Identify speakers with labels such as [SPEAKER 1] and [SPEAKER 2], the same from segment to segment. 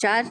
[SPEAKER 1] 4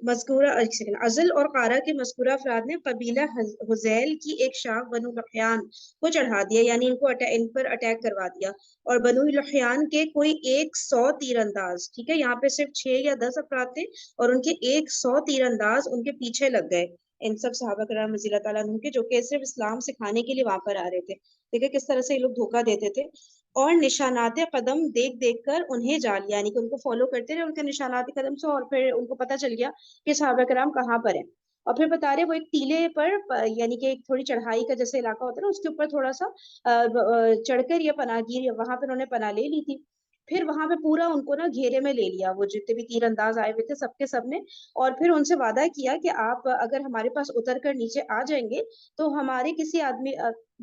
[SPEAKER 2] مذکورہ ازل اور قارہ کے مذکورہ افراد نے قبیلہ حذیل کی ایک شاخ بنو لحیان کو چڑھا دیا، یعنی ان پر اٹیک کروا دیا، اور بنو لحیان کے کوئی 100 تیر انداز، ٹھیک ہے، یہاں پہ صرف 6 یا 10 افراد تھے اور ان کے 100 تیر انداز ان کے پیچھے لگ گئے، ان سب صحابہ کرام رضی اللہ تعالیٰ عنہ کے، جو کہ صرف اسلام سکھانے کے لیے وہاں پر آ رہے تھے۔ دیکھیں کس طرح سے یہ لوگ دھوکہ دیتے تھے، اور نشانات قدم دیکھ دیکھ کر انہیں جا لیا، یعنی کہ ان کو فالو کرتے رہے ان کے نشانات قدم سے، اور پھر ان کو پتہ چل گیا کہ صحابہ کرام کہاں پر ہیں۔ اور پھر بتا رہے وہ ایک ٹیلے پر یعنی کہ ایک تھوڑی چڑھائی کا جیسے علاقہ ہوتا ہے نا، اس کے اوپر تھوڑا سا چڑھ کر یا پناہ گیر وہاں پہ انہوں نے پناہ لے لی تھی۔ پھر وہاں پہ پورا ان کو نا گھیرے میں لے لیا، وہ جتنے بھی تیر انداز آئے ہوئے تھے سب کے سب نے، اور پھر ان سے وعدہ کیا کہ آپ اگر ہمارے پاس اتر کر نیچے آ جائیں گے تو ہمارے کسی آدمی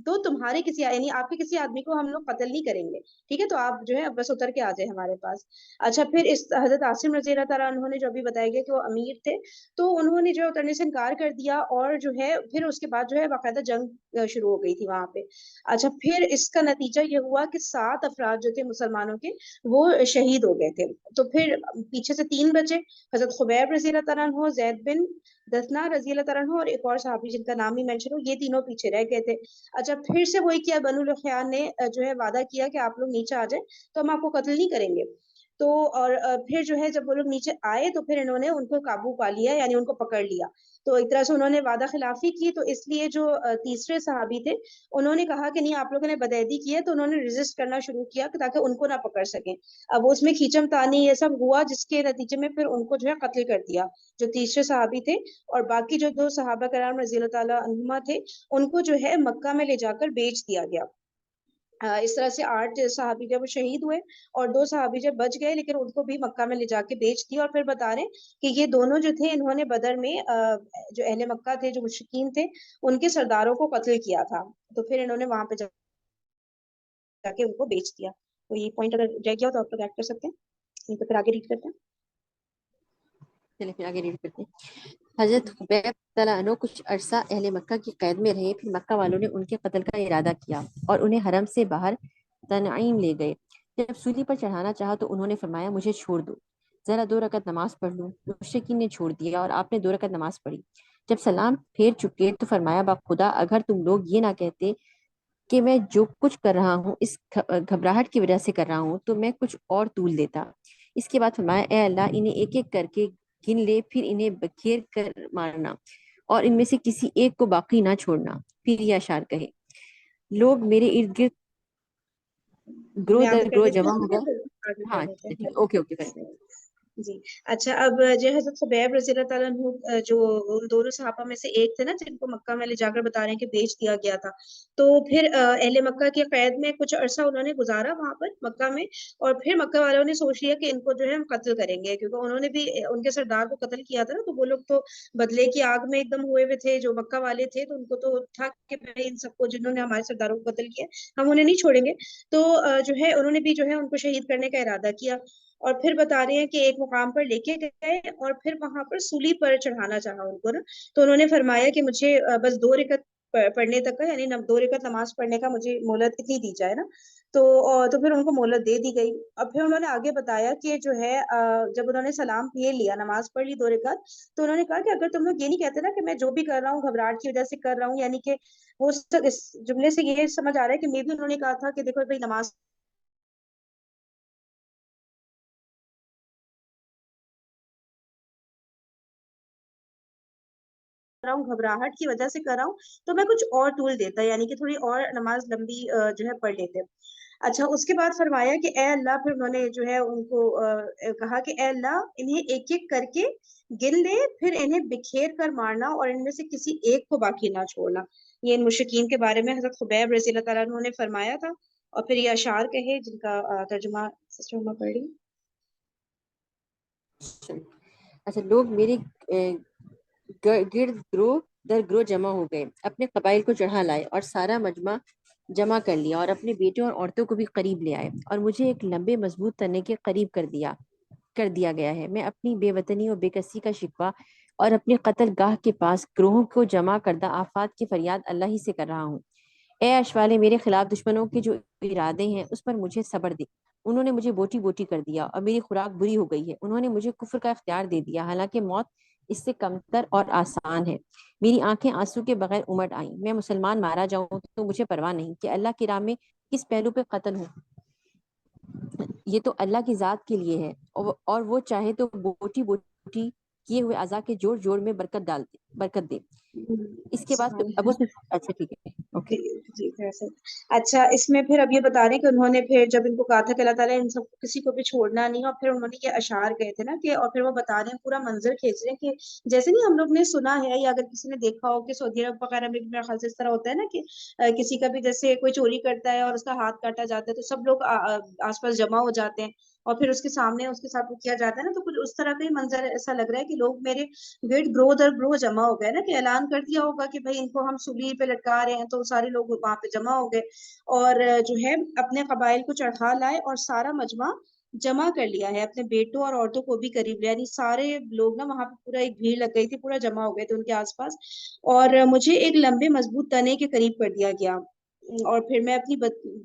[SPEAKER 2] تو تمہارے کسی یعنی آپ کے کسی آدمی کو ہم لوگ قتل نہیں کریں گے، ٹھیک ہے، تو آپ جو ہے بس اتر کے آ جائیں ہمارے پاس۔ اچھا پھر اس حضرت عاصم رضی اللہ تعالیٰ انہوں نے جو ابھی بتایا گیا کہ وہ امیر تھے، تو انہوں نے جو اترنے سے انکار کر دیا، اور جو ہے پھر اس کے بعد جو ہے باقاعدہ جنگ شروع ہو گئی تھی وہاں پہ۔ اچھا پھر اس کا نتیجہ یہ ہوا کہ 7 افراد جو تھے مسلمانوں کے وہ شہید ہو گئے تھے۔ تو پھر پیچھے سے 3 بچے، حضرت خبیب رضی اللہ تعالیٰ عنہ، زید بن دثنا رضی اللہ تعالیٰ عنہ، اور ایک اور صحابی جن کا نام ہی مینشن ہو، یہ تینوں پیچھے رہ گئے تھے۔ اچھا پھر سے وہی کیا، بنو لحیان نے جو ہے وعدہ کیا کہ آپ لوگ نیچے آ جائیں تو ہم آپ کو قتل نہیں کریں گے۔ تو اور پھر جو ہے جب وہ لوگ نیچے آئے تو پھر انہوں نے ان کو قابو پا لیا، یعنی ان کو پکڑ لیا۔ تو ایک طرح سے انہوں نے وعدہ خلافی کی، تو اس لیے جو تیسرے صحابی تھے انہوں نے کہا کہ نہیں آپ لوگوں نے بدعہدی کی ہے، تو انہوں نے ریزسٹ کرنا شروع کیا تاکہ ان کو نہ پکڑ سکیں۔ اب اس میں کھینچم تانی یہ سب ہوا، جس کے نتیجے میں پھر ان کو جو ہے قتل کر دیا، جو تیسرے صحابی تھے، اور باقی جو 2 صحابہ کرام رضی اللہ تعالیٰ عنہما تھے ان کو جو ہے مکہ میں لے جا کر بیچ دیا گیا۔ اس طرح سے 8 صحابی جب وہ شہید ہوئے اور 2 صحابی جب بچ گئے، لیکن ان کو بھی مکہ میں لے جا کے بیچ دیا۔ اور پھر بتا رہے کہ یہ دونوں جو تھے انہوں نے بدر میں جو اہل مکہ تھے، جو مشرکین تھے، ان کے سرداروں کو قتل کیا تھا، تو پھر انہوں نے وہاں پہ جا کے ان کو بیچ دیا۔ تو یہ پوائنٹ اگر رہ گیا ہو تو آپ لوگ ایڈ کر سکتے ہیں، نہیں تو پھر آگے ریڈ کرتے ہیں۔
[SPEAKER 1] چلیے پھر آگے ریڈ کرتے ہیں۔ حضرت خبیب تعالیٰ عنہ کچھ عرصہ اہل مکہ کی قید میں رہے، پھر مکہ والوں نے ان کے قتل کا ارادہ کیا اور انہیں حرم سے باہر تنعیم لے گئے۔ جب سولی پر چڑھانا چاہا تو انہوں نے فرمایا مجھے چھوڑ دو، ذرا 2 رکعت نماز پڑھ لوں۔ مشرکین نے چھوڑ دیا اور آپ نے 2 رکعت نماز پڑھی۔ جب سلام پھیر چکے تو فرمایا با خدا اگر تم لوگ یہ نہ کہتے کہ میں جو کچھ کر رہا ہوں اس گھبراہٹ کی وجہ سے کر رہا ہوں تو میں کچھ اور طول دیتا۔ اس کے بعد فرمایا اے اللہ انہیں ایک ایک کر کے گن لے، پھر انہیں بکھیر کر مارنا اور ان میں سے کسی ایک کو باقی نہ چھوڑنا۔ پھر یہ اشعار کہے، لوگ میرے ارد گرد گروہ
[SPEAKER 2] میں یہاں
[SPEAKER 1] در
[SPEAKER 2] پہ کر
[SPEAKER 1] گروہ
[SPEAKER 2] دیتی
[SPEAKER 1] جمع
[SPEAKER 2] ہوں،
[SPEAKER 1] ہو
[SPEAKER 2] ٹھیک ہے،
[SPEAKER 1] گئے۔
[SPEAKER 2] پھر آگے
[SPEAKER 1] ہاں
[SPEAKER 2] کر دیتے ہیں۔
[SPEAKER 1] اوکے اوکے کر دیں۔
[SPEAKER 2] جی اچھا، اب جو حضرت خبیب رضی اللہ تعالیٰ عنہ جو ان دونوں صحابہ میں سے ایک تھے نا جن کو مکہ میں لے جا کر بتا رہے ہیں کہ بیچ دیا گیا تھا، تو پھر اہل مکہ کی قید میں کچھ عرصہ انہوں نے گزارا وہاں پر مکہ میں، اور پھر مکہ والوں نے سوچ لیا کہ ان کو جو ہے ہم قتل کریں گے، کیونکہ انہوں نے بھی ان کے سردار کو قتل کیا تھا نا، تو وہ لوگ تو بدلے کی آگ میں ایک دم ہوئے ہوئے تھے جو مکہ والے تھے، تو ان کو تو تھا کہ بھائی ان سب کو جنہوں نے ہمارے سرداروں کو قتل کیا ہم انہیں نہیں چھوڑیں گے، تو جو ہے انہوں نے بھی جو ہے ان کو شہید کرنے کا ارادہ کیا۔ اور پھر بتا رہے ہیں کہ ایک مقام پر لے کے گئے اور پھر وہاں پر سولی پر چڑھانا چاہا ان کو نا، تو انہوں نے فرمایا کہ مجھے بس 2 رکعت پڑھنے تک کا، یعنی 2 رکعت نماز پڑھنے کا مجھے مہلت اتنی دی جائے نا، تو پھر ان کو مہلت دے دی گئی۔ اور پھر انہوں نے آگے بتایا کہ جو ہے جب انہوں نے سلام پھیر لیا، نماز پڑھ لی 2 رکعت، تو انہوں نے کہا کہ اگر تم لوگ یہ نہیں کہتے نا کہ میں جو بھی کر رہا ہوں گھبراہٹ کی وجہ سے کر رہا ہوں، یعنی کہ وہ اس جملے سے یہ سمجھ آ رہا ہے کہ میں بھی انہوں نے کہا تھا کہ دیکھو بھائی نماز رہا ہوں گھبراہٹ کی وجہ سے کر رہا ہوں، تو میں کچھ اور طول دیتا، یعنی کہ تھوڑی اور نماز لمبی جو ہے پڑھ لیتے۔ اچھا اس کے بعد فرمایا کہ اے اللہ، پھر انہوں نے جو ہے ان کو کہا کہ اے اللہ انہیں ایک ایک کر کے گن لے، پھر انہیں بکھیر کر مارنا اور ان میں سے کسی ایک کو باقی نہ چھوڑنا۔ یہ ان مشرکین کے بارے میں حضرت خبیب رضی اللہ تعالیٰ عنہ نے فرمایا تھا، اور پھر یہ اشعار کہے جن کا ترجمہ سسٹر عمر پڑھ رہی۔
[SPEAKER 1] اچھا، لوگ میرے گرد گروہ در گروہ جمع ہو گئے، اپنے قبائل کو چڑھا لائے اور سارا مجمع جمع کر لیا اور اپنے بیٹوں اور عورتوں کو بھی قریب لے آئے اور مجھے ایک لمبے مضبوط تنے کے قریب کر دیا گیا ہے۔ میں اپنی بے وطنی اور بے کسی کا شکوہ اور اپنے قتل گاہ کے پاس گروہوں کو جمع کردہ آفات کی فریاد اللہ ہی سے کر رہا ہوں۔ اے اشوالے، میرے خلاف دشمنوں کے جو ارادے ہیں اس پر مجھے صبر دے۔ انہوں نے مجھے بوٹی بوٹی کر دیا اور میری خوراک بری ہو گئی ہے، انہوں نے مجھے کفر کا اختیار دے دیا، حالانکہ موت اس سے کمتر اور آسان ہے. میری آنکھیں آنسو کے بغیر امٹ آئیں. میں مسلمان مارا جاؤں تو مجھے پرواہ نہیں کہ اللہ کی راہ میں کس پہلو پہ قتل ہوں. یہ تو اللہ کی ذات کے لیے ہے اور وہ چاہے تو بوٹی بوٹی کیے ہوئے اعضاء کے جوڑ جوڑ میں برکت دے. اس کے بعد اب اس میں اچھا ٹھیک ہے اوکے.
[SPEAKER 2] جی ویسے اچھا اس میں پھر اب یہ بتا رہے کہ انہوں نے پھر جب ان کو کہا تھا کہ اللہ تعالیٰ ان سب کو کسی کو بھی چھوڑنا نہیں, اور پھر انہوں نے یہ اشعار کہے تھے نا کہ, اور پھر وہ بتا رہے ہیں پورا منظر کھینچ رہے ہیں کہ جیسے نہیں ہم لوگ نے سنا ہے یا اگر کسی نے دیکھا ہو کہ سعودی عرب وغیرہ میں بھی میرے خیال سے اس طرح ہوتا ہے نا کہ کسی کا بھی جیسے کوئی چوری کرتا ہے اور اس کا ہاتھ کاٹا جاتا ہے تو سب لوگ آس پاس جمع ہو جاتے ہیں اور پھر اس کے سامنے اس کے ساتھ وہ کیا جاتا ہے نا, تو کچھ اس طرح کا ہی منظر ایسا لگ رہا ہے کہ لوگ میرے گیٹ گرو در گرو جمع ہو گئے نا, کہ اعلان کر دیا ہوگا کہ بھائی ان کو ہم سولی پہ لٹکا رہے ہیں, تو سارے لوگ وہاں پہ جمع ہو گئے اور جو ہے اپنے قبائل کو چڑھا لائے اور سارا مجمع جمع کر لیا ہے, اپنے بیٹوں اور عورتوں کو بھی قریب لیا, یعنی سارے لوگ نا وہاں پہ پورا ایک بھیڑ لگ گئی تھی, پورا جمع ہو گئے تھے ان کے آس پاس, اور مجھے ایک لمبے مضبوط تنے کے قریب کر دیا گیا, اور پھر میں اپنی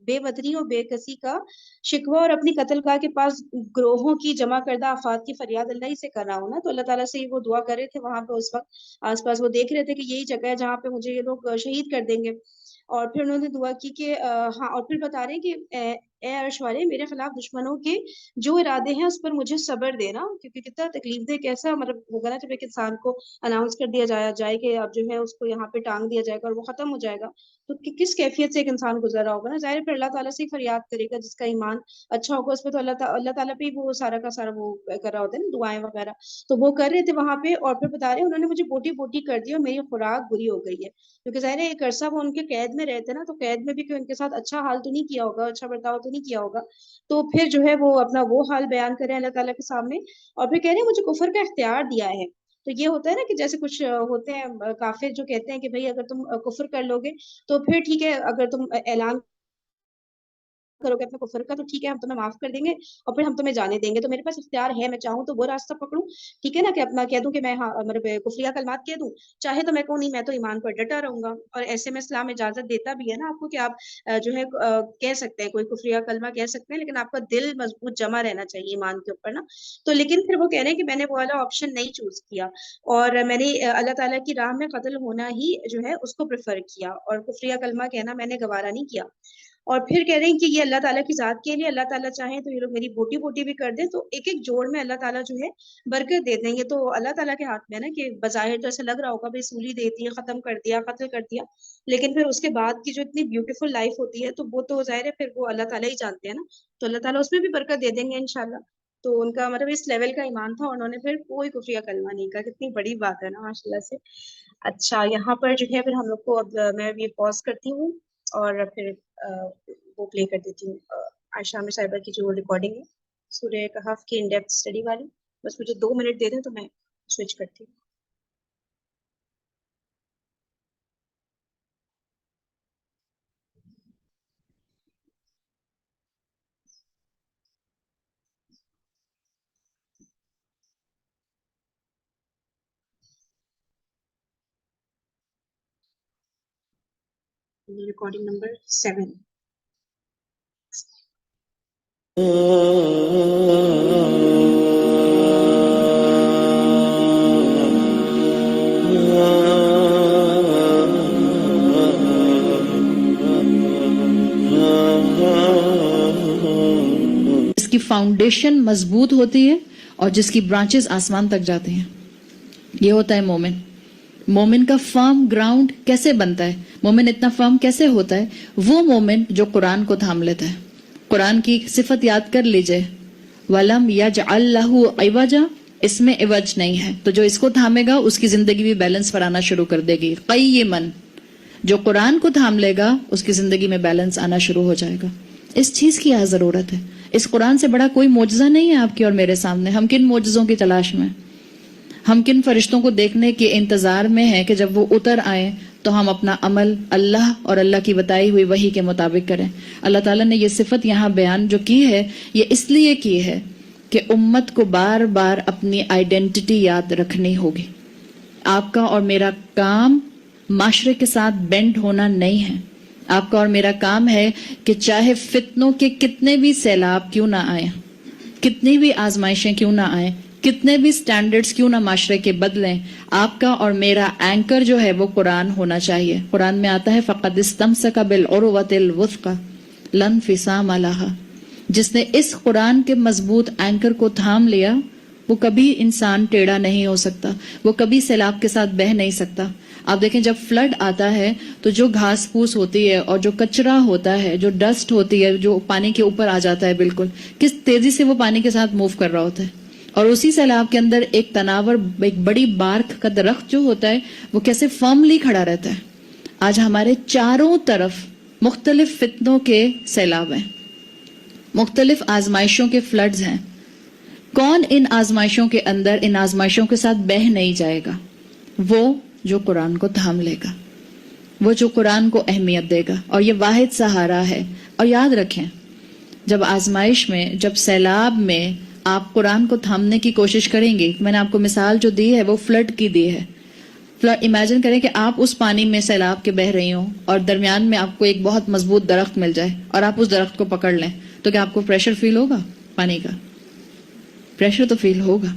[SPEAKER 2] بے وطنی اور بے کسی کا شکوہ اور اپنی قتل گاہ کے پاس گروہوں کی جمع کردہ افات کی فریاد اللہ ہی سے کر رہا ہوں نا. تو اللہ تعالیٰ سے وہ دعا کر رہے تھے وہاں پہ اس وقت آس پاس, وہ دیکھ رہے تھے کہ یہی جگہ ہے جہاں پہ مجھے یہ لوگ شہید کر دیں گے. اور پھر انہوں نے دعا کی کہ ہاں, اور پھر بتا رہے ہیں کہ اے عرش والے میرے خلاف دشمنوں کے جو ارادے ہیں اس پر مجھے صبر دینا, کیونکہ کتنا تکلیف دہ کیسا مطلب ہوگا نا جب ایک انسان کو اناؤنس کر دیا جائے کہ اب جو ہے اس کو یہاں پہ ٹانگ دیا جائے گا اور وہ ختم ہو جائے گا, تو کس کیفیت سے ایک انسان گزر رہا ہوگا نا. ظاہر پھر اللہ تعالیٰ سے ہی فریاد کرے گا, جس کا ایمان اچھا ہوگا اس پہ تو اللہ تعالیٰ پہ ہی وہ سارا کا سارا وہ کر رہا ہوتا ہے نا, دعائیں وغیرہ, تو وہ کر رہے تھے وہاں پہ. اور پھر بتا رہے انہوں نے مجھے بوٹی بوٹی کر دی اور میری خوراک بری ہو گئی ہے, کیونکہ ظاہر ہے ایک عرصہ وہ ان کے قید میں رہتے نا, تو قید میں بھی ان کے ساتھ اچھا حال تو نہیں کیا ہوگا, اچھا برتاؤ تو نہیں کیا ہوگا, تو پھر جو ہے وہ اپنا وہ حال بیان کریں اللہ تعالیٰ کے سامنے. اور پھر کہہ رہے ہیں مجھے کفر کا اختیار دیا ہے. تو یہ ہوتا ہے نا کہ جیسے کچھ ہوتے ہیں کافر جو کہتے ہیں کہ بھئی اگر تم کفر کر لو گے تو پھر ٹھیک ہے, اگر تم اعلان کرو گے اپنے کفر کا تو ٹھیک ہے ہم تمہیں معاف کر دیں گے اور پھر ہم تمہیں جانے دیں گے, تو میرے پاس اختیار ہے, میں چاہوں تو وہ راستہ پکڑوں, ٹھیک ہے نا, کہ اپنا کہہ دوں کہ میں مطلب کفریہ کلمات کہہ دوں, چاہے تو میں کہوں نہیں میں تو ایمان پر ڈٹا رہوں گا. اور ایسے میں اسلام اجازت دیتا بھی ہے نا آپ کو کہ آپ جو ہے کہہ سکتے ہیں کوئی کفریہ کلمہ کہہ سکتے ہیں, لیکن آپ کا دل مضبوط جمع رہنا چاہیے ایمان کے اوپر نا. تو لیکن پھر وہ کہہ رہے ہیں کہ میں نے وہ والا آپشن نہیں چوز کیا اور میں نے اللہ تعالیٰ کی راہ میں قتل ہونا ہی جو ہے اس کو پریفر کیا, اور کفریہ کلمہ کہنا میں نے گوارا نہیں کیا. اور پھر کہہ رہے ہیں کہ یہ اللہ تعالیٰ کی ذات کے لیے, اللہ تعالیٰ چاہیں تو یہ لوگ میری بوٹی بوٹی بھی کر دیں, تو ایک ایک جوڑ میں اللہ تعالیٰ جو ہے برکت دے دیں گے. تو اللہ تعالیٰ کے ہاتھ میں ہے نا, کہ بظاہر تو ایسا لگ رہا ہوگا بھائی سولی دیتی ہے, ختم کر دیا, قتل کر دیا, لیکن پھر اس کے بعد کی جو اتنی بیوٹیفل لائف ہوتی ہے تو وہ تو ظاہر ہے پھر وہ اللہ تعالیٰ ہی جانتے ہیں نا, تو اللہ تعالیٰ اس میں بھی برکت دے دیں گے انشاءاللہ. تو ان کا مطلب اس لیول کا ایمان تھا, انہوں نے پھر کوئی کفریہ کلمہ نہیں کہا. کتنی بڑی بات ہے نا ماشاء اللہ سے. اچھا یہاں پر جو ہے پھر ہم لوگ کو اب میں بھی پاز کرتی ہوں اور پھر وہ پلے کر دیتی ہوں عائشہ عامر صاحبہ کی جو ریکارڈنگ ہے سورہ کہف کی ان ڈیپتھ اسٹڈی والی. بس مجھے 2 منٹ دے دیں تو میں سوئچ کرتی ہوں. Recording number 7.
[SPEAKER 3] جس کی فاؤنڈیشن مضبوط ہوتی ہے اور جس کی برانچز آسمان تک جاتے ہیں, یہ ہوتا ہے مومن. مومن کا فرم گراؤنڈ کیسے بنتا ہے, مومن اتنا فرم کیسے ہوتا ہے؟ وہ مومن جو قرآن کو تھام لیتا ہے. قرآن کی صفت یاد کر لیجئے, وَلَمْ يَجْعَلْ لَهُ عِوَجًا, اس میں عوج نہیں ہے, تو جو اس کو تھامے گا اس کی زندگی بھی بیلنس پر آنا شروع کر دے گی. قیمن, جو قرآن کو تھام لے گا اس کی زندگی میں بیلنس آنا شروع ہو جائے گا. اس چیز کی ضرورت ہے. اس قرآن سے بڑا کوئی معجزہ نہیں ہے آپ کی اور میرے سامنے. ہم کن معجزوں کی تلاش میں, ہم کن فرشتوں کو دیکھنے کے انتظار میں ہیں کہ جب وہ اتر آئیں تو ہم اپنا عمل اللہ اور اللہ کی بتائی ہوئی وحی کے مطابق کریں. اللہ تعالیٰ نے یہ صفت یہاں بیان جو کی ہے یہ اس لیے کی ہے کہ امت کو بار بار اپنی آئیڈینٹی یاد رکھنی ہوگی. آپ کا اور میرا کام معاشرے کے ساتھ بینڈ ہونا نہیں ہے. آپ کا اور میرا کام ہے کہ چاہے فتنوں کے کتنے بھی سیلاب کیوں نہ آئیں, کتنی بھی آزمائشیں کیوں نہ آئیں, کتنے بھی سٹینڈرڈز کیوں نہ معاشرے کے بدلیں، آپ کا اور میرا اینکر جو ہے وہ قرآن ہونا چاہیے. قرآن میں آتا ہے فَقَدْ اسْتَمْسَكَ بِالْعُرْوَةِ الْوُثْقَى لَا انفصام لَهَا، جس نے اس قرآن کے مضبوط اینکر کو تھام لیا وہ کبھی انسان ٹیڑھا نہیں ہو سکتا، وہ کبھی سیلاب کے ساتھ بہہ نہیں سکتا. آپ دیکھیں جب فلڈ آتا ہے تو جو گھاس پھوس ہوتی ہے اور جو کچرا ہوتا ہے، جو ڈسٹ ہوتی ہے، جو پانی کے اوپر آ جاتا ہے، بالکل کس تیزی سے وہ پانی کے ساتھ موو کر رہا ہوتا ہے. اور اسی سیلاب کے اندر ایک تناور، ایک بڑی بارک کا درخت جو ہوتا ہے وہ کیسے فرملی کھڑا رہتا ہے. آج ہمارے چاروں طرف مختلف فتنوں کے سیلاب ہیں، مختلف آزمائشوں کے فلڈز ہیں. کون ان آزمائشوں کے اندر، ان آزمائشوں کے ساتھ بہہ نہیں جائے گا؟ وہ جو قرآن کو تھام لے گا، وہ جو قرآن کو اہمیت دے گا. اور یہ واحد سہارا ہے. اور یاد رکھیں جب آزمائش میں، جب سیلاب میں آپ قرآن کو تھامنے کی کوشش کریں گے، میں نے آپ کو مثال جو دی ہے وہ فلڈ کی دی ہے. امیجن کریں کہ آپ اس پانی میں سیلاب کے بہ رہی ہوں اور درمیان میں آپ کو ایک بہت مضبوط درخت مل جائے اور آپ اس درخت کو پکڑ لیں، تو کیا آپ کو پریشر فیل ہوگا؟ پانی کا پریشر تو فیل ہوگا،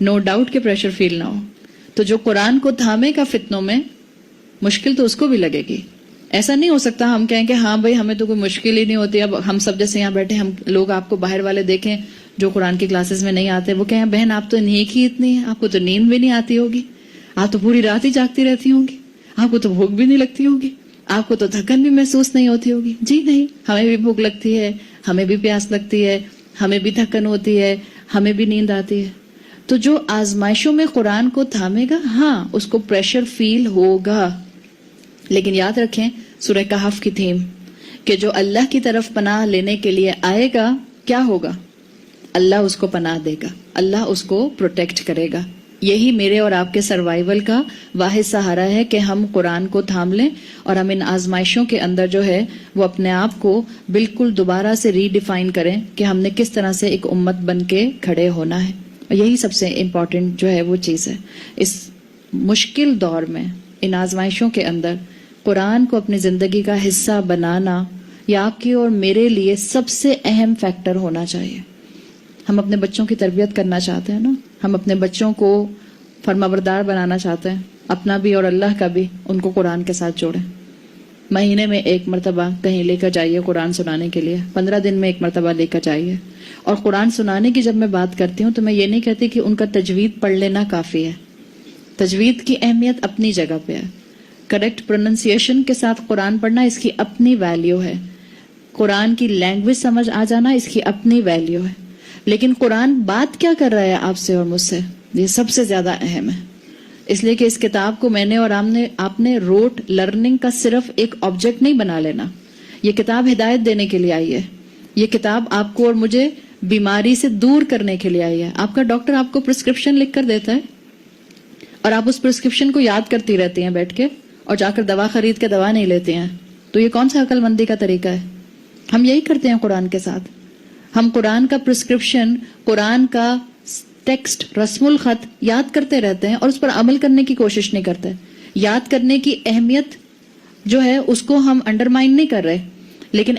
[SPEAKER 3] نو ڈاؤٹ کہ پریشر فیل نہ ہو. تو جو قرآن کو تھامے گا فتنوں میں، مشکل تو اس کو بھی لگے گی. ایسا نہیں ہو سکتا ہم کہیں کہ ہاں بھائی ہمیں تو کوئی مشکل ہی نہیں ہوتی. اب ہم سب جیسے یہاں بیٹھے، ہم لوگ آپ کو باہر والے دیکھیں جو قرآن کی کلاسز میں نہیں آتے، وہ کہیں بہن آپ تو نیک ہی اتنی ہے، آپ کو تو نیند بھی نہیں آتی ہوگی، آپ تو پوری رات ہی جاگتی رہتی ہوں گی، آپ کو تو بھوک بھی نہیں لگتی ہوگی، آپ کو تو تھکن بھی محسوس نہیں ہوتی ہوگی. جی نہیں، ہمیں بھی بھوک لگتی ہے، ہمیں بھی پیاس لگتی ہے، ہمیں بھی تھکن ہوتی ہے، ہمیں بھی نیند آتی ہے. تو جو آزمائشوں میں قرآن کو تھامے گا، ہاں اس کو پریشر فیل ہوگا. لیکن یاد رکھیں سورہ کہف کی تھیم کہ جو اللہ کی طرف پناہ لینے کے لیے آئے گا کیا ہوگا؟ اللہ اس کو پناہ دے گا، اللہ اس کو پروٹیکٹ کرے گا. یہی میرے اور آپ کے سروائیول کا واحد سہارا ہے کہ ہم قرآن کو تھام لیں اور ہم ان آزمائشوں کے اندر جو ہے وہ اپنے آپ کو بالکل دوبارہ سے ری ڈیفائن کریں کہ ہم نے کس طرح سے ایک امت بن کے کھڑے ہونا ہے. اور یہی سب سے امپورٹنٹ جو ہے وہ چیز ہے. اس مشکل دور میں، ان آزمائشوں کے اندر قرآن کو اپنی زندگی کا حصہ بنانا یہ آپ کی اور میرے لیے سب سے اہم فیکٹر ہونا چاہیے. ہم اپنے بچوں کی تربیت کرنا چاہتے ہیں نا، ہم اپنے بچوں کو فرمانبردار بنانا چاہتے ہیں، اپنا بھی اور اللہ کا بھی. ان کو قرآن کے ساتھ جوڑیں. مہینے میں ایک مرتبہ کہیں لے کر جائیے قرآن سنانے کے لیے، 15 دن میں ایک مرتبہ لے کر جائیے. اور قرآن سنانے کی جب میں بات کرتی ہوں تو میں یہ نہیں کہتی کہ ان کا تجوید پڑھ لینا کافی ہے. تجوید کی اہمیت اپنی جگہ پہ ہے. کریکٹ پروننسیشن کے ساتھ قرآن پڑھنا اس کی اپنی ویلیو ہے. قرآن کی لینگویج سمجھ آ جانا اس کی اپنی ویلیو ہے. لیکن قرآن بات کیا کر رہا ہے آپ سے اور مجھ سے، یہ سب سے زیادہ اہم ہے. اس لیے کہ اس کتاب کو میں نے اور آپ نے روٹ لرننگ کا صرف ایک آبجیکٹ نہیں بنا لینا. یہ کتاب ہدایت دینے کے لیے آئی ہے. یہ کتاب آپ کو اور مجھے بیماری سے دور کرنے کے لیے آئی ہے. آپ کا ڈاکٹر آپ کو پرسکرپشن لکھ کر دیتا ہے اور آپ اس پرسکرپشن کو یاد کرتی رہتی ہیں بیٹھ کے اور جا کر دوا خرید کے دوا نہیں لیتے ہیں. تو یہ کون سا عقل مندی کا طریقہ ہے؟ ہم یہی کرتے ہیں قرآن کے ساتھ. ہم قرآن کا پرسکرپشن، قرآن کا ٹیکسٹ، رسم الخط یاد کرتے رہتے ہیں اور اس پر عمل کرنے کی کوشش نہیں کرتے. یاد کرنے کی اہمیت جو ہے اس کو ہم انڈرمائن نہیں کر رہے، لیکن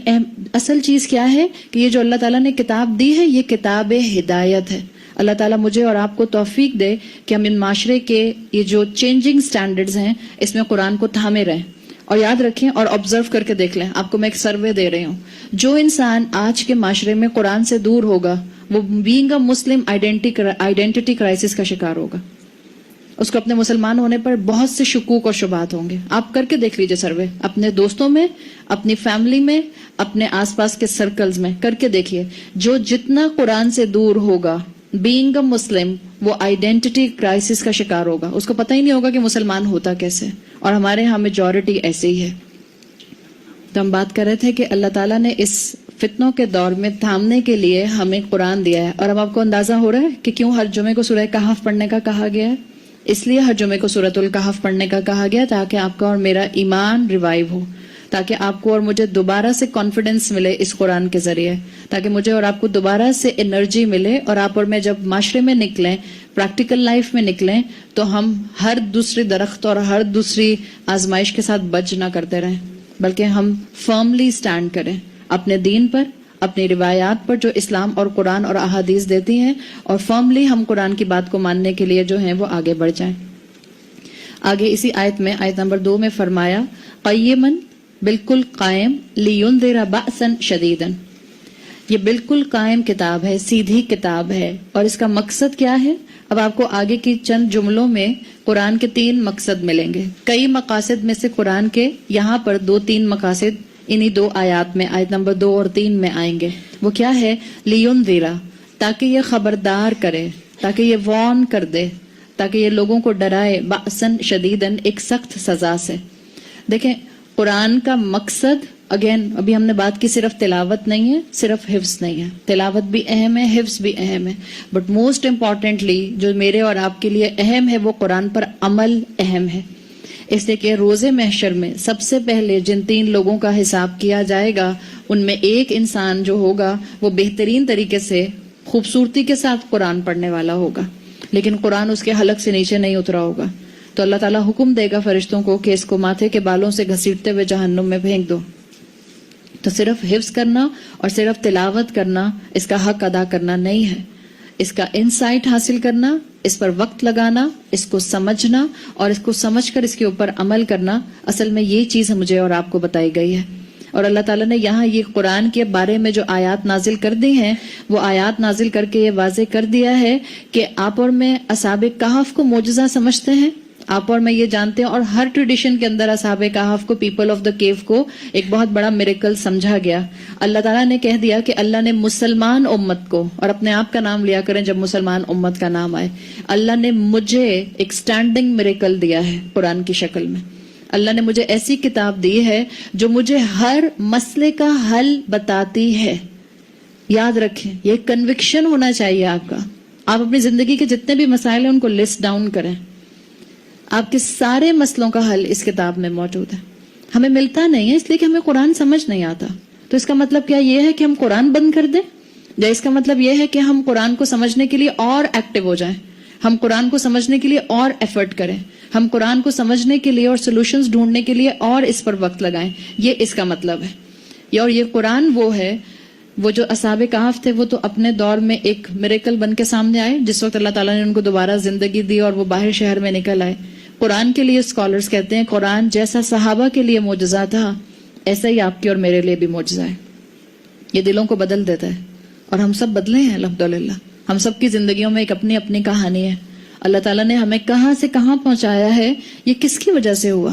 [SPEAKER 3] اصل چیز کیا ہے کہ یہ جو اللہ تعالیٰ نے کتاب دی ہے یہ کتاب ہدایت ہے. اللہ تعالیٰ مجھے اور آپ کو توفیق دے کہ ہم ان معاشرے کے یہ جو چینجنگ سٹینڈرڈز ہیں اس میں قرآن کو تھامے رہیں. اور یاد رکھیں اور آبزرو کر کے دیکھ لیں. آپ کو میں ایک سروے دے رہی ہوں. جو انسان آج کے معاشرے میں قرآن سے دور ہوگا وہ being a Muslim identity crisis کا شکار ہوگا. اس کو اپنے مسلمان ہونے پر بہت سے شکوک اور شبہات ہوں گے. آپ کر کے دیکھ لیجئے سروے، اپنے دوستوں میں، اپنی فیملی میں، اپنے آس پاس کے سرکلز میں کر کے دیکھیے. جو جتنا قرآن سے دور ہوگا بینگ اے مسلم وہ آئیڈینٹی کرائسس کا شکار ہوگا. اس کو پتہ ہی نہیں ہوگا کہ مسلمان ہوتا کیسے. اور ہمارے ہاں میجورٹی ایسے ہی ہے. تو ہم بات کر رہے تھے کہ اللہ تعالیٰ نے اس فتنوں کے دور میں تھامنے کے لیے ہمیں قرآن دیا ہے. اور اب آپ کو اندازہ ہو رہا ہے کہ کیوں ہر جمعے کو سورہ کہف پڑھنے کا کہا گیا ہے. اس لیے ہر جمعے کو سورۃ الکہف پڑھنے کا کہا گیا تاکہ آپ کا اور میرا ایمان ریوائیو ہو، تاکہ آپ کو اور مجھے دوبارہ سے کانفیڈنس ملے اس قرآن کے ذریعے، تاکہ مجھے اور آپ کو دوبارہ سے انرجی ملے اور آپ اور میں جب معاشرے میں نکلیں، پریکٹیکل لائف میں نکلیں تو ہم ہر دوسری درخت اور ہر دوسری آزمائش کے ساتھ بچ نہ کرتے رہیں، بلکہ ہم فرملی سٹینڈ کریں اپنے دین پر، اپنی روایات پر جو اسلام اور قرآن اور احادیث دیتی ہیں, اور فرملی ہم قرآن کی بات کو ماننے کے لیے جو ہیں وہ آگے بڑھ جائیں. آگے اسی آیت میں آیت نمبر 2 میں فرمایا قیمن, بالکل قائم, لینذر بأسا شدیدا, یہ بالکل قائم کتاب ہے, سیدھی کتاب ہے. اور اس کا مقصد کیا ہے؟ اب آپ کو آگے کی چند جملوں میں قرآن کے 3 مقصد ملیں گے. کئی مقاصد میں سے قرآن کے یہاں پر 2-3 مقاصد انہی 2 آیات میں, آیت نمبر 2 اور 3 میں آئیں گے. وہ کیا ہے؟ لینذر, تاکہ یہ خبردار کرے, تاکہ یہ وارن کر دے, تاکہ یہ لوگوں کو ڈرائے, بأسن شدیدن, ایک سخت سزا سے. دیکھیں قرآن کا مقصد, اگین ابھی ہم نے بات کی, صرف تلاوت نہیں ہے, صرف حفظ نہیں ہے. تلاوت بھی اہم ہے, حفظ بھی اہم ہے, بٹ موسٹ امپورٹنٹلی جو میرے اور آپ کے لیے اہم ہے وہ قرآن پر عمل اہم ہے. اس لیے کہ روز محشر میں سب سے پہلے جن 3 لوگوں کا حساب کیا جائے گا ان میں ایک انسان جو ہوگا وہ بہترین طریقے سے خوبصورتی کے ساتھ قرآن پڑھنے والا ہوگا, لیکن قرآن اس کے حلق سے نیچے نہیں اترا ہوگا. تو اللہ تعالیٰ حکم دے گا فرشتوں کو کہ اس کو ماتھے کے بالوں سے گھسیٹتے ہوئے جہنم میں پھینک دو. تو صرف حفظ کرنا اور صرف تلاوت کرنا اس کا حق ادا کرنا نہیں ہے. اس کا انسائٹ حاصل کرنا, اس پر وقت لگانا, اس کو سمجھنا اور اس کو سمجھ کر اس کے اوپر عمل کرنا, اصل میں یہ چیز مجھے اور آپ کو بتائی گئی ہے. اور اللہ تعالیٰ نے یہاں یہ قرآن کے بارے میں جو آیات نازل کر دی ہیں وہ آیات نازل کر کے یہ واضح کر دیا ہے کہ آپ اور میں اصحاب کہف کو معجزہ سمجھتے ہیں, آپ اور میں یہ جانتے ہیں, اور ہر ٹریڈیشن کے اندر اصحاب کہف کو, پیپل آف دا کیو کو ایک بہت بڑا میریکل سمجھا گیا. اللہ تعالیٰ نے کہہ دیا کہ اللہ نے مسلمان امت کو, اور اپنے آپ کا نام لیا کریں جب مسلمان امت کا نام آئے, اللہ نے مجھے ایک سٹینڈنگ میریکل دیا ہے قرآن کی شکل میں. اللہ نے مجھے ایسی کتاب دی ہے جو مجھے ہر مسئلے کا حل بتاتی ہے. یاد رکھیں, یہ کنوکشن ہونا چاہیے آپ کا. آپ اپنی زندگی کے جتنے بھی مسائل ہیں ان کو لسٹ ڈاؤن کریں. آپ کے سارے مسئلوں کا حل اس کتاب میں موجود ہے. ہمیں ملتا نہیں ہے اس لیے کہ ہمیں قرآن سمجھ نہیں آتا. تو اس کا مطلب کیا یہ ہے کہ ہم قرآن بند کر دیں, یا اس کا مطلب یہ ہے کہ ہم قرآن کو سمجھنے کے لیے اور ایکٹیو ہو جائیں, ہم قرآن کو سمجھنے کے لیے اور ایفرٹ کریں, ہم قرآن کو سمجھنے کے لیے اور سولوشنز ڈھونڈنے کے لیے اور اس پر وقت لگائیں؟ یہ اس کا مطلب ہے. اور یہ قرآن وہ ہے, وہ جو اصحاب کہف تھے وہ تو اپنے دور میں ایک میریکل بن کے سامنے آئے جس وقت اللہ تعالیٰ نے ان کو دوبارہ زندگی دی اور وہ باہر شہر میں نکل آئے. قرآن کے لیے اسکالرز کہتے ہیں قرآن جیسا صحابہ کے لیے معجزہ تھا ایسا ہی آپ کے اور میرے لیے بھی معجزہ ہے. یہ دلوں کو بدل دیتا ہے, اور ہم سب بدلے ہیں الحمدللہ. ہم سب کی زندگیوں میں ایک اپنی اپنی کہانی ہے. اللہ تعالیٰ نے ہمیں کہاں سے کہاں پہنچایا ہے, یہ کس کی وجہ سے ہوا؟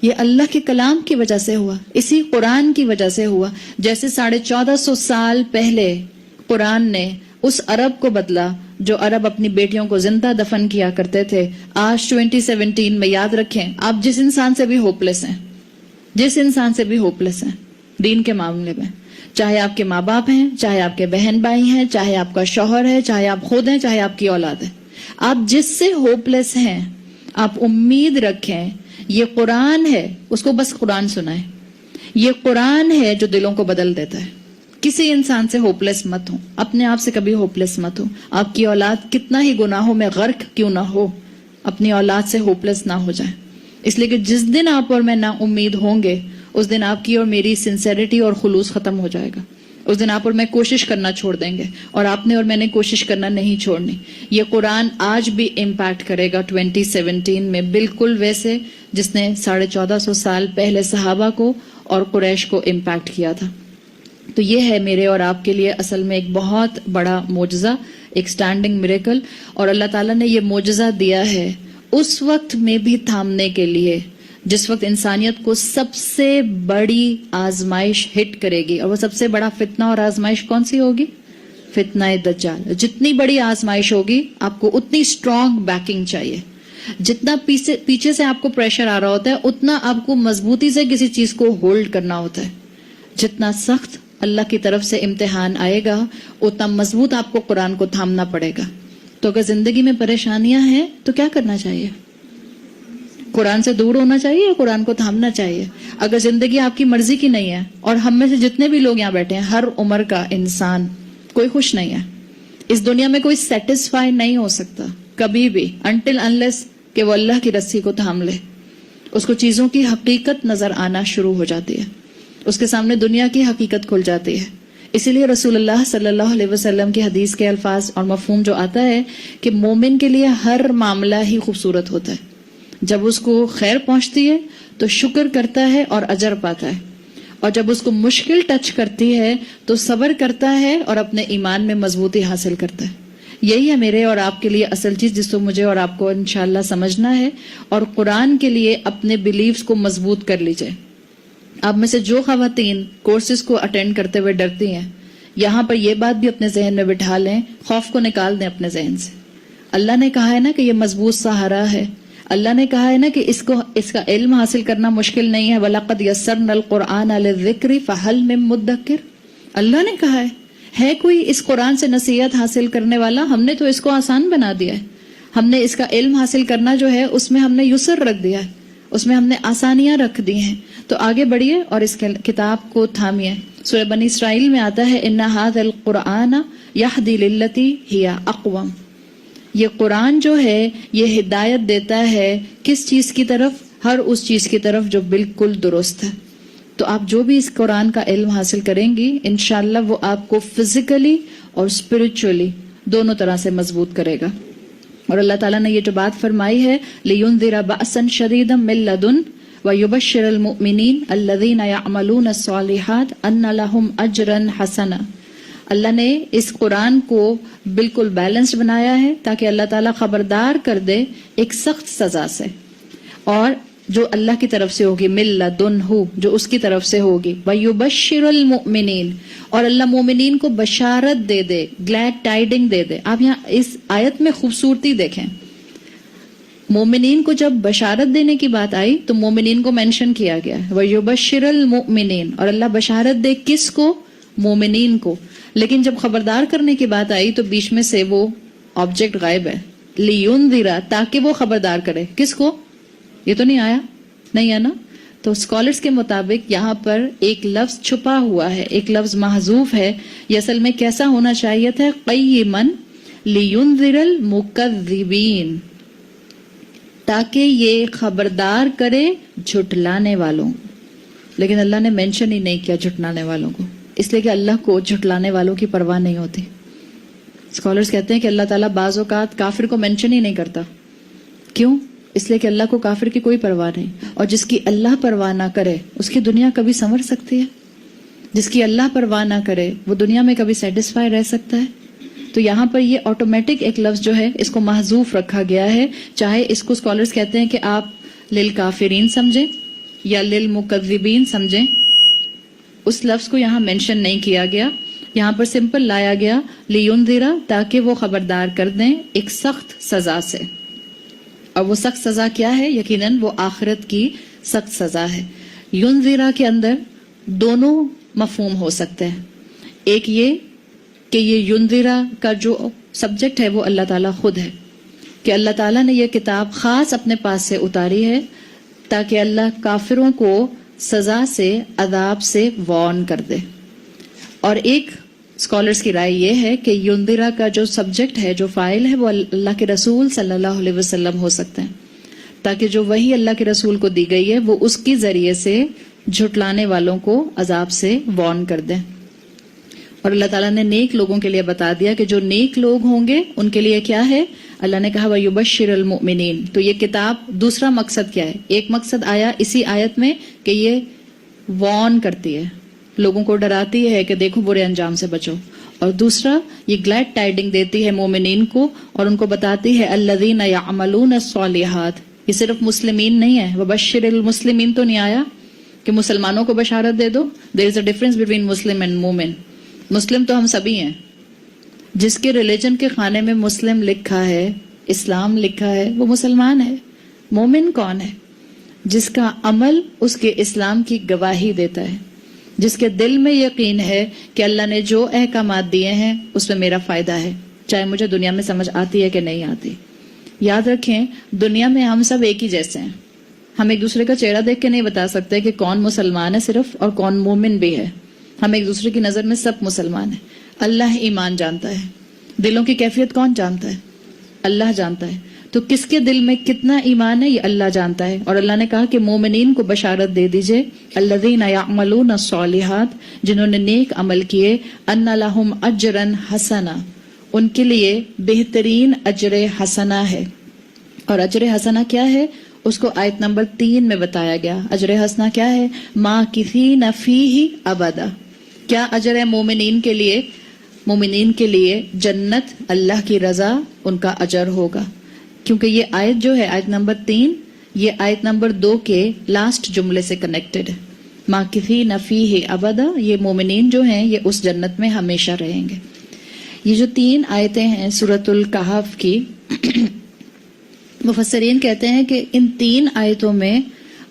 [SPEAKER 3] یہ اللہ کے کلام کی وجہ سے ہوا, اسی قرآن کی وجہ سے ہوا. جیسے 1450 سال پہلے قرآن نے اس عرب کو بدلا جو عرب اپنی بیٹیوں کو زندہ دفن کیا کرتے تھے. آج 2017 میں یاد رکھیں, آپ جس انسان سے بھی ہوپلیس ہیں, جس انسان سے بھی ہوپلیس ہیں دین کے معاملے میں, چاہے آپ کے ماں باپ ہیں, چاہے آپ کے بہن بھائی ہیں, چاہے آپ کا شوہر ہے, چاہے آپ خود ہیں, چاہے آپ کی اولاد ہے, آپ جس سے ہوپلیس ہیں آپ امید رکھیں یہ قرآن ہے, اس کو بس قرآن سنائیں. یہ قرآن ہے جو دلوں کو بدل دیتا ہے. کسی انسان سے ہوپلیس مت ہو, اپنے آپ سے کبھی ہوپلیس مت ہو. آپ کی اولاد کتنا ہی گناہوں میں غرق کیوں نہ ہو, اپنی اولاد سے ہوپلیس نہ ہو جائیں. اس لیے کہ جس دن آپ اور میں نا امید ہوں گے اس دن آپ کی اور میری سنسیریٹی اور خلوص ختم ہو جائے گا. اس دن آپ اور میں کوشش کرنا چھوڑ دیں گے, اور آپ نے اور میں نے کوشش کرنا نہیں چھوڑنی. یہ قرآن آج بھی امپیکٹ کرے گا 2017 میں, بالکل ویسے جس نے 1450 سال پہلے صحابہ کو اور قریش کو امپیکٹ کیا تھا. تو یہ ہے میرے اور آپ کے لیے اصل میں ایک بہت بڑا معجزہ, ایک سٹینڈنگ میریکل. اور اللہ تعالیٰ نے یہ معجزہ دیا ہے اس وقت میں بھی تھامنے کے لیے جس وقت انسانیت کو سب سے بڑی آزمائش ہٹ کرے گی. اور وہ سب سے بڑا فتنہ اور آزمائش کون سی ہوگی؟ فتنہ دجال. جتنی بڑی آزمائش ہوگی آپ کو اتنی اسٹرانگ بیکنگ چاہیے. جتنا پیچھے سے آپ کو پریشر آ رہا ہوتا ہے اتنا آپ کو مضبوطی سے کسی چیز کو ہولڈ کرنا ہوتا ہے. جتنا سخت اللہ کی طرف سے امتحان آئے گا اتنا مضبوط آپ کو قرآن کو تھامنا پڑے گا. تو اگر زندگی میں پریشانیاں ہیں تو کیا کرنا چاہیے؟ قرآن سے دور ہونا چاہیے یا قرآن کو تھامنا چاہیے؟ اگر زندگی آپ کی مرضی کی نہیں ہے, اور ہم میں سے جتنے بھی لوگ یہاں بیٹھے ہیں ہر عمر کا انسان کوئی خوش نہیں ہے. اس دنیا میں کوئی سیٹسفائی نہیں ہو سکتا کبھی بھی until unless کہ وہ اللہ کی رسی کو تھام لے. اس کو چیزوں کی حقیقت نظر آنا شروع ہو جاتی ہے, اس کے سامنے دنیا کی حقیقت کھل جاتی ہے. اسی لیے رسول اللہ صلی اللہ علیہ وسلم کی حدیث کے الفاظ اور مفہوم جو آتا ہے کہ مومن کے لیے ہر معاملہ ہی خوبصورت ہوتا ہے. جب اس کو خیر پہنچتی ہے تو شکر کرتا ہے اور اجر پاتا ہے، اور جب اس کو مشکل ٹچ کرتی ہے تو صبر کرتا ہے اور اپنے ایمان میں مضبوطی حاصل کرتا ہے. یہی ہے میرے اور آپ کے لیے اصل چیز جس کو مجھے اور آپ کو انشاءاللہ سمجھنا ہے، اور قرآن کے لیے اپنے بلیفز کو مضبوط کر لیجئے. آپ میں سے جو خواتین کورسز کو اٹینڈ کرتے ہوئے ڈرتی ہیں، یہاں پر یہ بات بھی اپنے ذہن میں بٹھا لیں، خوف کو نکال دیں اپنے ذہن سے. اللہ نے کہا ہے نا کہ یہ مضبوط سہارا ہے، اللہ نے کہا ہے نا کہ اس کا علم حاصل کرنا مشکل نہیں ہے. وَلَقَدْ يَسَّرْنَا الْقُرْآنَ لِلذِّكْرِ فَهَلْ مِن مُدَّكِرٍ. اللہ نے کہا ہے کوئی اس قرآن سے نصیحت حاصل کرنے والا؟ ہم نے تو اس کو آسان بنا دیا ہے. ہم نے اس کا علم حاصل کرنا جو ہے اس میں ہم نے یسر رکھ دیا ہے، اس میں ہم نے آسانیاں رکھ دی ہیں. تو آگے بڑھیے اور اس کتاب کو تھامیے. سورہ بنی اسرائیل میں آتا ہے اِنَّ هَذَا الْقُرْآنَ يَهْدِي لِلَّتِي هِيَ أَقْوَمُ. یہ قرآن جو ہے یہ ہدایت دیتا ہے کس چیز کی طرف؟ ہر اس چیز کی طرف جو بالکل درست ہے. تو آپ جو بھی اس قرآن کا علم حاصل کریں گی انشاءاللہ وہ آپ کو فزیکلی اور اسپرچولی دونوں طرح سے مضبوط کرے گا. اور اللہ تعالیٰ نے یہ جو بات فرمائی ہے لِيُنذِرَ بَأْسًا شَدِيدًا مِّن لَّدُنْهُ وَيُبَشِّرَ الْمُؤْمِنِينَ الَّذِينَ يَعْمَلُونَ الصَّالِحَاتِ أَنَّ لَهُمْ أَجْرًا حَسَنًا. اللہ نے اس قرآن کو بالکل بیلنسڈ بنایا ہے تاکہ اللہ تعالیٰ خبردار کر دے ایک سخت سزا سے، اور جو اللہ کی طرف سے ہوگی مِن لَّدُنْهُ جو اس کی طرف سے ہوگی. وَيُبَشِّرُ الْمُؤْمِنِينَ اور اللہ مومنین کو بشارت دے دے، گلیڈ ٹائڈنگ دے دے. آپ یہاں اس آیت میں خوبصورتی دیکھیں، مومنین کو جب بشارت دینے کی بات آئی تو مومنین کو مینشن کیا گیا ہے وَيُبَشِّرُ الْمُؤْمِنِينَ، اور اللہ بشارت دے کس کو؟ مومنین کو. لیکن جب خبردار کرنے کی بات آئی تو بیچ میں سے وہ آبجیکٹ غائب ہے. لِيُنذِرَ تاکہ وہ خبردار کرے کس کو؟ یہ تو نہیں آیا، نہیں ہے نا. تو اسکالرز کے مطابق یہاں پر ایک لفظ چھپا ہوا ہے، ایک لفظ محذوف ہے. یہ اصل میں کیسا ہونا چاہیے تھا؟ قیمن لِيُنذِرَ الْمُكَذِّبِينَ، تاکہ یہ خبردار کرے جھٹلانے والوں. لیکن اللہ نے مینشن ہی نہیں کیا جھٹلانے والوں کو، اس لیے کہ اللہ کو جھٹلانے والوں کی پرواہ نہیں ہوتی. اسکالرز کہتے ہیں کہ اللہ تعالیٰ بعض اوقات کافر کو مینشن ہی نہیں کرتا. کیوں؟ اس لیے کہ اللہ کو کافر کی کوئی پرواہ نہیں، اور جس کی اللہ پرواہ نہ کرے اس کی دنیا کبھی سنور سکتی ہے؟ جس کی اللہ پرواہ نہ کرے وہ دنیا میں کبھی سیٹسفائی رہ سکتا ہے؟ تو یہاں پر یہ آٹومیٹک ایک لفظ جو ہے اس کو محذوف رکھا گیا ہے، چاہے اس کو اسکالرز کہتے ہیں کہ آپ للکافرین سمجھیں یا للمکذبین سمجھیں، اس لفظ کو یہاں مینشن نہیں کیا گیا. یہاں پر سمپل لایا گیا لِيُنذِرَ تاکہ وہ خبردار کر دیں ایک سخت سزا سے. اور وہ سخت سزا کیا ہے؟ یقیناً وہ آخرت کی سخت سزا ہے. ینذرا کے اندر دونوں مفہوم ہو سکتے ہیں. ایک یہ کہ یہ ینذرا کا جو سبجیکٹ ہے وہ اللہ تعالیٰ خود ہے، کہ اللہ تعالیٰ نے یہ کتاب خاص اپنے پاس سے اتاری ہے تاکہ اللہ کافروں کو سزا سے، عذاب سے وارن کر دے. اور ایک اسکالرز کی رائے یہ ہے کہ ینذرا کا جو سبجیکٹ ہے، جو فاعل ہے، وہ اللہ کے رسول صلی اللہ علیہ وسلم ہو سکتے ہیں، تاکہ جو وحی اللہ کے رسول کو دی گئی ہے وہ اس کے ذریعے سے جھٹلانے والوں کو عذاب سے وارن کر دیں. اور اللہ تعالیٰ نے نیک لوگوں کے لیے بتا دیا کہ جو نیک لوگ ہوں گے ان کے لیے کیا ہے. اللہ نے کہا وَيُبَشِّرُ الْمُؤْمِنِينَ. تو یہ کتاب دوسرا مقصد کیا ہے؟ ایک مقصد آیا اسی آیت میں کہ یہ وارن کرتی ہے، لوگوں کو ڈراتی ہے کہ دیکھو برے انجام سے بچو. اور دوسرا یہ گلیڈ ٹائڈنگ دیتی ہے مومنین کو اور ان کو بتاتی ہے الذین یعملون الصالحات. یہ صرف مسلمین نہیں ہے، وبشر المسلمین تو نہیں آیا کہ مسلمانوں کو بشارت دے دو. There is a difference between Muslim and momin. مسلم تو ہم سبھی ہیں. جس کے ریلیجن کے خانے میں مسلم لکھا ہے، اسلام لکھا ہے، وہ مسلمان ہے. مومن کون ہے؟ جس کا عمل اس کے اسلام کی گواہی دیتا ہے، جس کے دل میں یقین ہے کہ اللہ نے جو احکامات دیے ہیں اس میں میرا فائدہ ہے، چاہے مجھے دنیا میں سمجھ آتی ہے کہ نہیں آتی. یاد رکھیں دنیا میں ہم سب ایک ہی جیسے ہیں. ہم ایک دوسرے کا چہرہ دیکھ کے نہیں بتا سکتے کہ کون مسلمان ہے صرف اور کون مومن بھی ہے. ہم ایک دوسرے کی نظر میں سب مسلمان ہیں. اللہ ایمان جانتا ہے. دلوں کی کیفیت کون جانتا ہے؟ اللہ جانتا ہے. تو کس کے دل میں کتنا ایمان ہے یہ اللہ جانتا ہے. اور اللہ نے کہا کہ مومنین کو بشارت دے دیجئے الذین یعملون الصالحات, جنہوں نے نیک عمل کیے, ان لہم اجرا حسنا, ان کے لیے بہترین اجر حسنہ ہے. اور اجر حسنہ کیا ہے اس کو آیت نمبر 3 میں بتایا گیا. اجر حسنہ کیا ہے؟ ماکثین فیہ ابدا. کیا اجر ہے مومنین کے لیے؟ مومنین کے لیے جنت, اللہ کی رضا, ان کا اجر ہوگا. کیونکہ یہ آیت جو ہے آیت نمبر 3 یہ آیت نمبر 2 کے لاسٹ جملے سے کنیکٹڈ ہے. ماکثین فیہ ابدا, یہ مومنین جو ہیں یہ اس جنت میں ہمیشہ رہیں گے. یہ جو 3 آیتیں ہیں سورۃ الکہف کی, مفسرین کہتے ہیں کہ ان 3 آیتوں میں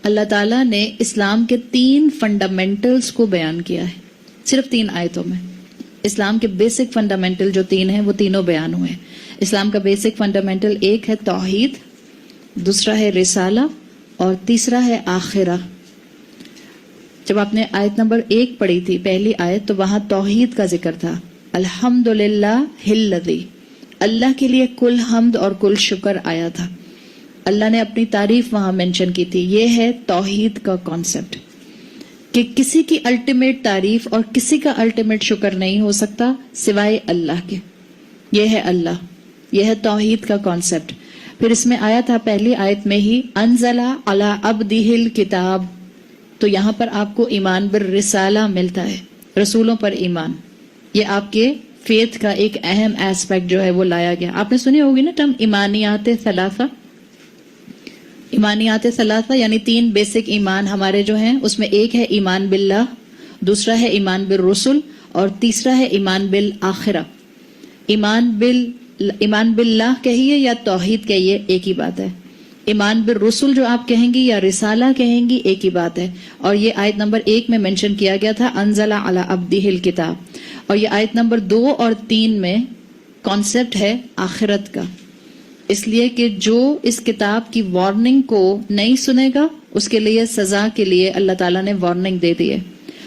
[SPEAKER 3] اللہ تعالیٰ نے اسلام کے 3 فنڈامنٹلز کو بیان کیا ہے. صرف 3 آیتوں میں اسلام کے بیسک فنڈامنٹل جو 3 ہیں وہ تینوں بیان ہوئے ہیں. اسلام کا بیسک فنڈامنٹل ایک ہے توحید, دوسرا ہے رسالہ, اور تیسرا ہے آخرہ. جب آپ نے آیت نمبر 1 پڑھی تھی پہلی آیت تو وہاں توحید کا ذکر تھا. الحمدللہ الذی, اللہ کے لیے کل حمد اور کل شکر آیا تھا. اللہ نے اپنی تعریف وہاں مینشن کی تھی. یہ ہے توحید کا کانسیپٹ کہ کسی کی الٹیمیٹ تعریف اور کسی کا الٹیمیٹ شکر نہیں ہو سکتا سوائے اللہ کے. یہ ہے اللہ, یہ ہے توحید کا کانسیپٹ. پھر اس میں آیا تھا پہلی آیت میں ہی انزل علی عبدہ الکتاب, تو یہاں پر آپ کو ایمان بالرسالہ ملتا ہے, رسولوں پر ایمان. یہ آپ کے فیتھ کا ایک اہم ایسپیکٹ جو ہے وہ لایا گیا. آپ نے سنی ہوگی نا ٹرم ایمانیات ثلاثہ. ایمانیات ثلاثہ یعنی 3 بیسک ایمان ہمارے جو ہیں, اس میں ایک ہے ایمان باللہ, دوسرا ہے ایمان بالرسل, اور تیسرا ہے ایمان بالآخرہ. ایمان باللہ کہیے یا توحید کہیے ایک ہی بات ہے. ایمان بالرسل جو آپ کہیں گی یا رسالہ کہیں گی ایک ہی بات ہے. اور یہ آیت نمبر 1 میں منشن کیا گیا تھا انزل علی عبدہ الکتاب, اور یہ آیت نمبر 2 اور 3 میں کانسیپٹ ہے آخرت کا. اس لیے کہ جو اس کتاب کی وارننگ کو نہیں سنے گا اس کے لیے سزا کے لیے اللہ تعالیٰ نے وارننگ دے دی ہے,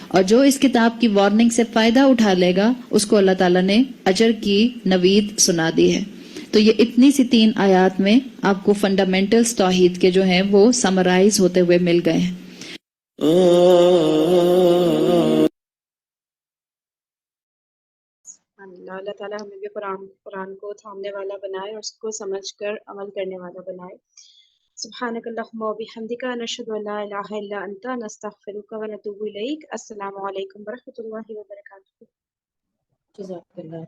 [SPEAKER 3] اور جو اس کتاب کی وارننگ سے فائدہ اٹھا لے گا اس کو اللہ تعالیٰ نے اجر کی نوید سنا دی ہے. تو یہ اتنی سی 3 آیات میں آپ کو فنڈامنٹلز توحید کے جو ہیں وہ سمرائز ہوتے ہوئے مل گئے ہیں.
[SPEAKER 2] اللہ تعالیٰ ہمیں بھی قرآن کو تھامنے والا بنائے اور اس کو سمجھ کر عمل کرنے والا بنائے. سبحانک اللہم و بحمدک نشہد ان لا الہ الا انت نستغفرک و نتوب الیک. السلام علیکم ورحمۃ اللہ وبرکاتہ.
[SPEAKER 1] جزاک اللہ.